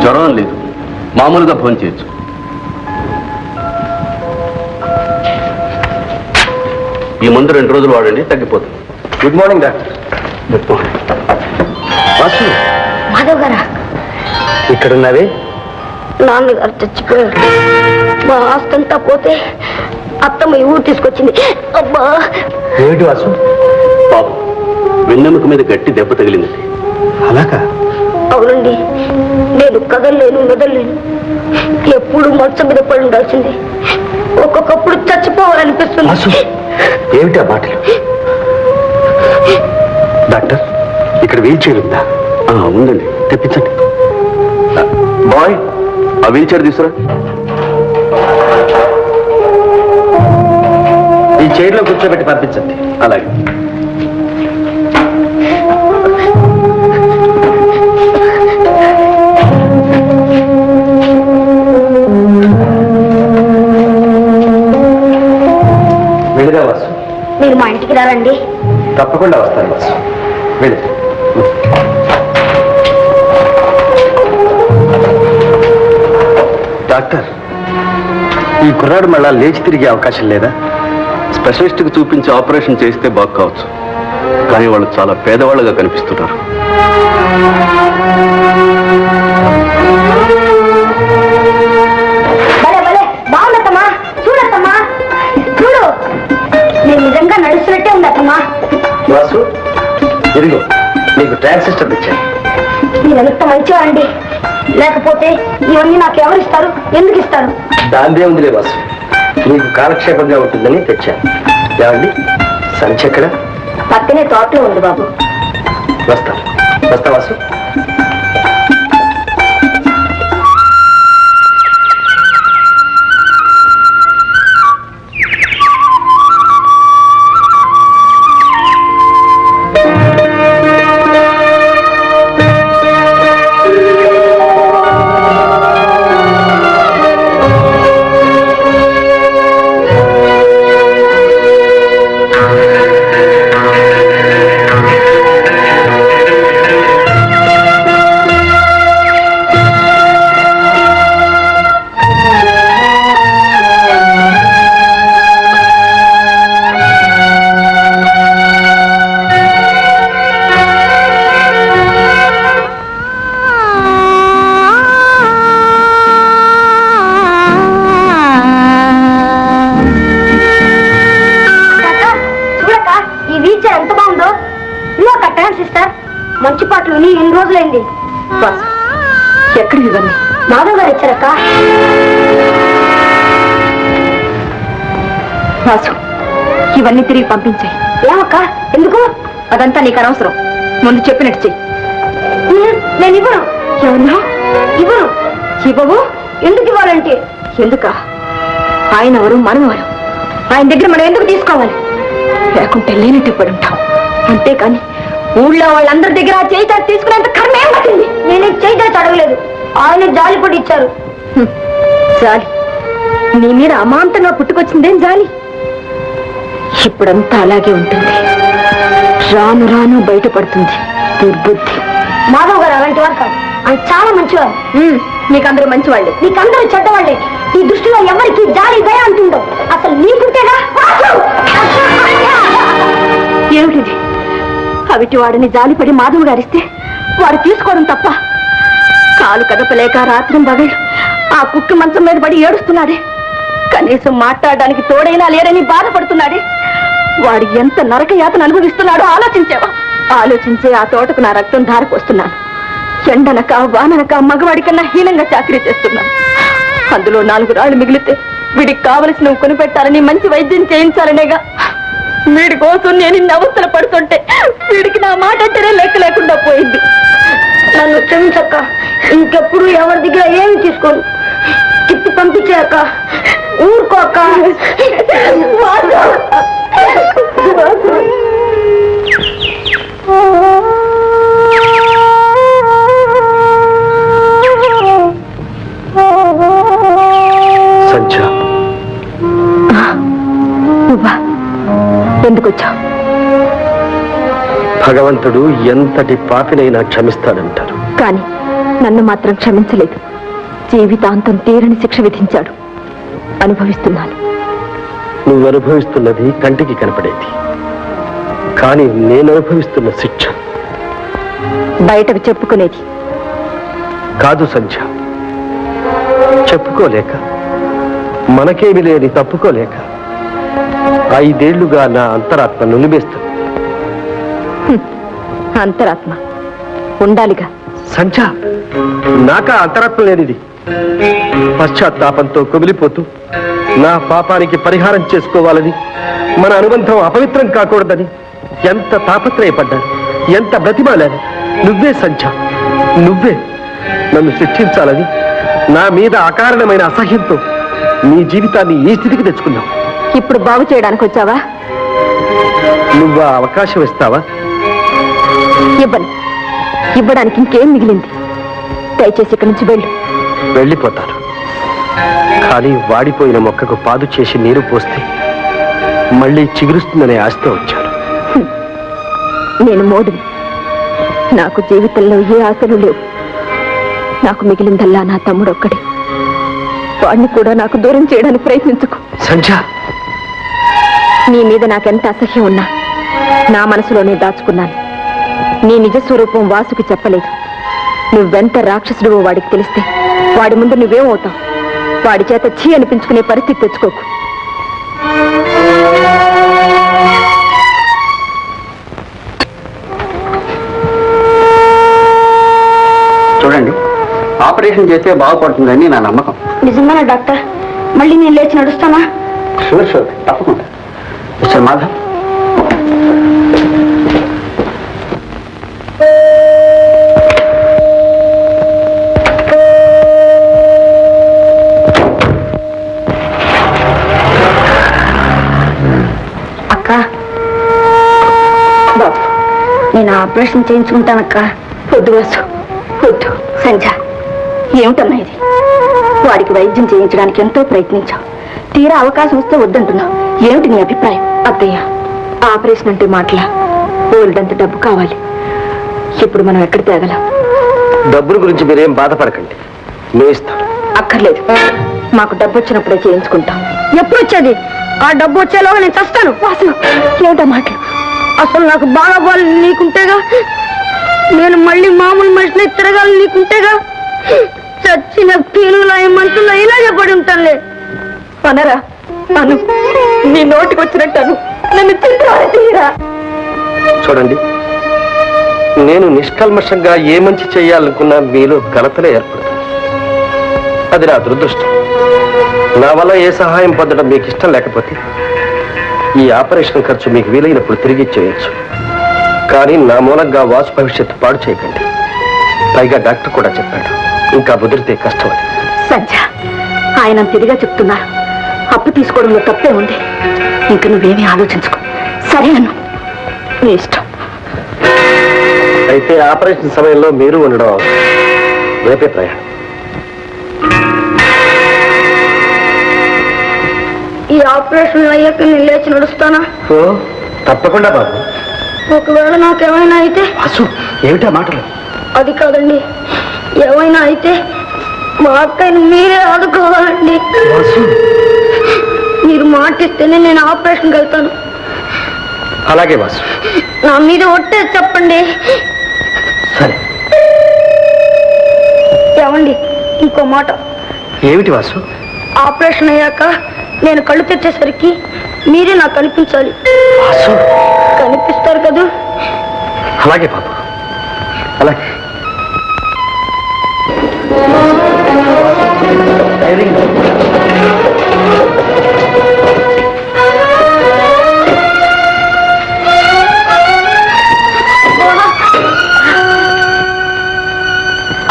జ్వరం లేదు, మామూలుగా ఫోన్ చేయొచ్చు. ఈ మందు 2 రోజులు వాడండి, తగ్గిపోతుంది. Good morning doctor. Vasu, Madhav గారా? ఇక్కడున్నావే? నాన్నగారు చచ్చిపోయారు. మా ఆస్తంతా పోతే అత్తమ్మ ఈ ఊరు తీసుకొచ్చింది. అబ్బా! ఏమిటి వాసు? పాపం వెన్నెముక మీద గట్టి దెబ్బ తగిలింది. అలాగా? అవునండి, నేను కదలలేను, మెదలేను. ఎప్పుడు మంచం మీద పడి ఉండాల్సింది. ఒక్కొక్కప్పుడు చచ్చిపోవాలనిపిస్తుంది. వాసు, ఏమిటి ఆ మాటలు? డాక్టర్, ఇక్కడ వీల్ చైర్ ఉందా? ఉందండి, తెప్పించండి. బాయ్, ఆ వీల్ చైర్ తీసుకురా. ఈ చైర్లో కూర్చోబెట్టి పంపించండి. అలాగే. వెళ్ళిరా వాసు. మీరు మా ఇంటికి రారండి? తప్పకుండా వస్తాను వాసు. వెళ్ళి. డాక్టర్, ఈ కుర్రాడు మళ్ళా లేచి తిరిగే అవకాశం లేదా? స్పెషలిస్ట్కి చూపించి ఆపరేషన్ చేస్తే బాగు కావచ్చు, కానీ వాళ్ళు చాలా పేదవాళ్ళగా కనిపిస్తున్నారు. బాగుందమ్మా, చూడమ్మా, చూడు, నేను నిజంగా నడుస్తున్నట్టే ఉందమ్మా. వాసు, ఇదిగో నీకు ట్రాన్సిస్టర్ తెచ్చాను. మీరెంత మంచిగా అండి. లేకపోతే ఇవన్నీ నాకు ఎవరిస్తారు, ఎందుకు ఇస్తారు? దాందే ఉందిలే వాసు, నీకు కాలక్షేపంగా ఉంటుందని తెచ్చాను. ఏమండి, సంచి ఎక్కడ? పక్కనే తోటలో ఉంది బాబు. వస్తా వస్తా వాసు. మంచి పాటలు విని ఎన్ని రోజులైంది. ఎక్కడ ఇవన్నీ? మాధవ్ గారు ఇచ్చారక్క. వాసు, ఇవన్నీ తిరిగి పంపించాయి. ఏమక్క? ఎందుకు? అదంతా నీకు అనవసరం. ముందు చెప్పినట్టు చెయ్యి. నేను ఇవ్వను. ఏమన్నా? ఇవ్వను. ఇవ్వవు? ఎందుకు ఇవ్వాలంటే? ఎందుక? ఆయన ఎవరు, మనం ఎవరు? ఆయన దగ్గర మనం ఎందుకు తీసుకోవాలి? లేకుంటే లేనట్టు పడి ఉంటాం. అంతేకాని ఊళ్ళో వాళ్ళందరి దగ్గర చేయి చాచి తీసుకునేంత కర్మ ఏం పట్టింది? నేనే చేయి చాచి అడగలేదు, ఆయన జాలి పడి ఇచ్చారు. జాలి? నీ మీద అమాంతంగా పుట్టుకొచ్చిందేం జాలి? ఇప్పుడంతా అలాగే ఉంటుంది. రాను రాను బయటపడుతుంది దుర్బుద్ధి. మాధవ్ గారు అలాంటి వారు కాదు, ఆయన చాలా మంచివారు. నీకందరూ మంచివాళ్ళే, నీకందరూ చెడ్డవాళ్లే. ఈ దృష్టిలో ఎవరికి జాలి దయ అంటుండవు. అసలు నీకుంటేగా. ఏమిటిది? అవిటి వాడిని జాలిపడి మాధవ్ గారిస్తే వాడు తీసుకోవడం తప్ప? కాలు కదపలేక రాత్రి పగలు ఆ కుక్కి మంచం మీద పడి ఏడుస్తున్నాడే. కనీసం మాట్లాడడానికి తోడైనా లేరని బాధపడుతున్నాడే. వాడు ఎంత నరక యాతన అనుభవిస్తున్నాడో ఆలోచించావా? ఆలోచించే ఆ తోటకు నా రక్తం ధారపోస్తున్నాను. ఎండనక వాననక మగవాడి కన్నా హీనంగా చాకరీ చేస్తున్నాను. అందులో 4 రాళ్లు మిగిలితే వీడికి కావలసినవి కొనిపెట్టాలని, మంచి వైద్యం చేయించాలనేగా. వీడి కోసం నేను ఇన్ని అవస్థలు పడుతుంటే వీడికి నా మాట అంటేనే లెక్క లేకుండా పోయింది. నన్ను క్షమించక్క, ఇంకెప్పుడు ఎవరి దగ్గర ఏమి తీసుకోను. తిప్పి పంపించాక ఊరుకోక. ఎందుకు వచ్చావు? భగవంతుడు ఎంతటి పాపినైనా క్షమిస్తాడంటారు. కానీ నన్ను మాత్రం క్షమించలేదు. జీవితాంతం తీరని శిక్ష విధించాడు. అనుభవిస్తున్నాను. నువ్వు అనుభవిస్తున్నది కంటికి కనపడేది, కానీ నేను అనుభవిస్తున్న శిక్ష బయటకు చెప్పుకునేది కాదు సంధ్య. చెప్పుకోలేక, మనకేమి లేని తప్పుకోలేక 5 ఏళ్లుగా నా అంతరాత్మ నులిమేస్తుంది. అంతరాత్మ ఉండాలిగా. సంధ్య, నాకా అంతరాత్మ లేనిది. పశ్చాత్తాపంతో కుమిలిపోతూ నా పాపానికి పరిహారం చేసుకోవాలని, మన అనుబంధం అపవిత్రం కాకూడదని ఎంత తాపత్రయపడ్డాను, ఎంత బ్రతిమాలాను. నువ్వే సంధ్య, నువ్వే నన్ను శిక్షించాలని నా మీద అకారణమైన అసహ్యంతో నీ జీవితాన్ని ఈ స్థితికి తెచ్చుకున్నావు. ఇప్పుడు బాగు చేయడానికి వచ్చావా? నువ్వు ఆ అవకాశం ఇస్తావా? ఇవ్వను. ఇవ్వడానికి ఇంకేం మిగిలింది? దయచేసి ఇక్కడి నుంచి వెళ్ళు. వెళ్ళిపోతాను, కానీ వాడిపోయిన మొక్కకు పాదు చేసి నీరు పోస్తే మళ్ళీ చిగురుస్తుందనే ఆశతో వచ్చాను. నేను మోడుని. నాకు జీవితంలో ఏ ఆశలు లేవు. నాకు మిగిలిందల్లా నా తమ్ముడు ఒక్కడే. వాడిని కూడా నాకు దూరం చేయడానికి ప్రయత్నించుకో. సంధ్య, నీ మీద నాకెంత అసహ్యం ఉన్నా నా మనసులోనే దాచుకున్నాను. నీ నిజ స్వరూపం వాసుకి చెప్పలేదు. నువ్వెంత రాక్షసుడివో వాడికి తెలిస్తే వాడి ముందు నువ్వేమవుతావు? వాడి చేత ఛీ అనిపించుకునే పరిస్థితి తెచ్చుకోకు. చూడండి, ఆపరేషన్ చేస్తే బాగుపడుతుందని నా నమ్మకం. నిజంగానా డాక్టర్? మళ్ళీ నేను లేచి నడుస్తానా? షూర్ షూర్, తప్పకుండా. మిస్టర్ మాధవ్, అక్క, బాబు నేను ఆపరేషన్ చేయించుకుంటానక్క. వద్దు వాసు, వద్దు. సంధ్య, ఏమిటన్నా ఇది? వాడికి వైద్యం చేయించడానికి ఎంతో ప్రయత్నించావు. తీరా అవకాశం వస్తే వద్దంటున్నావు. ఏమిటి నీ అభిప్రాయం? అత్తయ్య, ఆపరేషన్ అంటే మాటలా? బోల్డంత డబ్బు కావాలి. ఇప్పుడు మనం ఎక్కడ తేగలం? డబ్బుల గురించి మీరేం బాధపడకండి, నేను ఇస్తాను. అక్కర్లేదు. మాకు డబ్బు వచ్చినప్పుడే చేయించుకుంటాం. ఎప్పుడు వచ్చేది? ఆ డబ్బు వచ్చేలోగా నేను చస్తాను. వాసు, ఏమిటా మాటలు? అసలు నాకు బాగా బాలు నీకుంటేగా, నేను మళ్ళీ మామూలు మనిషిని తిరగాలి నీకుంటేగా. చచ్చిన పీనులా మంతుల్లో ఇలాగే పడి ఉంటానులే. అనరా, అను. నీ నోటికి వచ్చినట్టు నన్ను తీరా. చూడండి, నేను నిష్కల్మషంగా ఏ మంచి చేయాలనుకున్నా మీలో కలతలే ఏర్పడుతుంది. అది నా దురదృష్టం. నా వల్ల ఏ సహాయం పొందడం మీకు ఇష్టం లేకపోతే ఈ ఆపరేషన్ ఖర్చు మీకు వీలైనప్పుడు తిరిగి ఇచ్చేయచ్చు. కానీ నా మూలంగా వాసు భవిష్యత్తు పాడు చేయకండి. పైగా డాక్టర్ కూడా చెప్పాడు, ఇంకా ముదిరితే కష్టం అని. సంధ్య, ఆయన తిరిగా చెప్తున్నారు. అప్పు తీసుకోవడంలో తప్పే ఉంది. ఇంక నువ్వేమీ ఆలోచించుకో. సరే అను, నీ ఇష్టం. అయితే ఆపరేషన్ సమయంలో మీరు ఉండడం అవసరం. రేపే ప్రయాణం. ఈ ఆపరేషన్ అయ్యాక నేను లేచి నడుస్తానా? ఓ, తప్పకుండా బాబు. ఒకవేళ నాకేమైనా అయితే? వాసు, ఏమిటా మాటలు? అది కాదండి, ఏమైనా అయితే మా అక్కని మీరే ఆదుకోవాలండి. వాసు, మీరు మాటిస్తేనే నేను ఆపరేషన్కి వెళ్తాను. అలాగే వాసు. నా మీద ఒట్టే చెప్పండి. సరే. ఏమండి, ఇంకో మాట. ఏమిటి వాసు? ఆపరేషన్ అయ్యాక నేను కళ్ళు తెచ్చేసరికి మీరే నాకు కనిపించాలి. వాసు, కనిపిస్తారు కదా? అలాగే బాబు, అలాగే.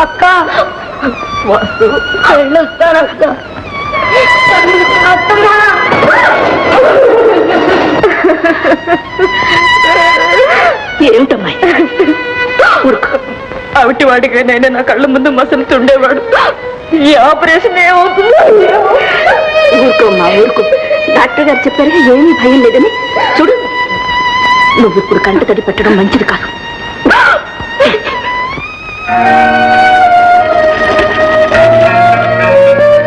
అక్క, వెళ్ళొస్తాను అక్క. అత్తమ్మా, ఏమిటమ్మాయి? అవిటి వాడికైనా నా కళ్ళ ముందు మసలుతుండేవాడు. ఈ ఆపరేషన్ ఏమవుతుందో. ఊరుకోమ్మా, ఊరుకో. డాక్టర్ గారు చెప్పారు ఏమీ భయం లేదని. చూడు, నువ్వు ఇప్పుడు కంట తడి పెట్టడం మంచిది కాదు.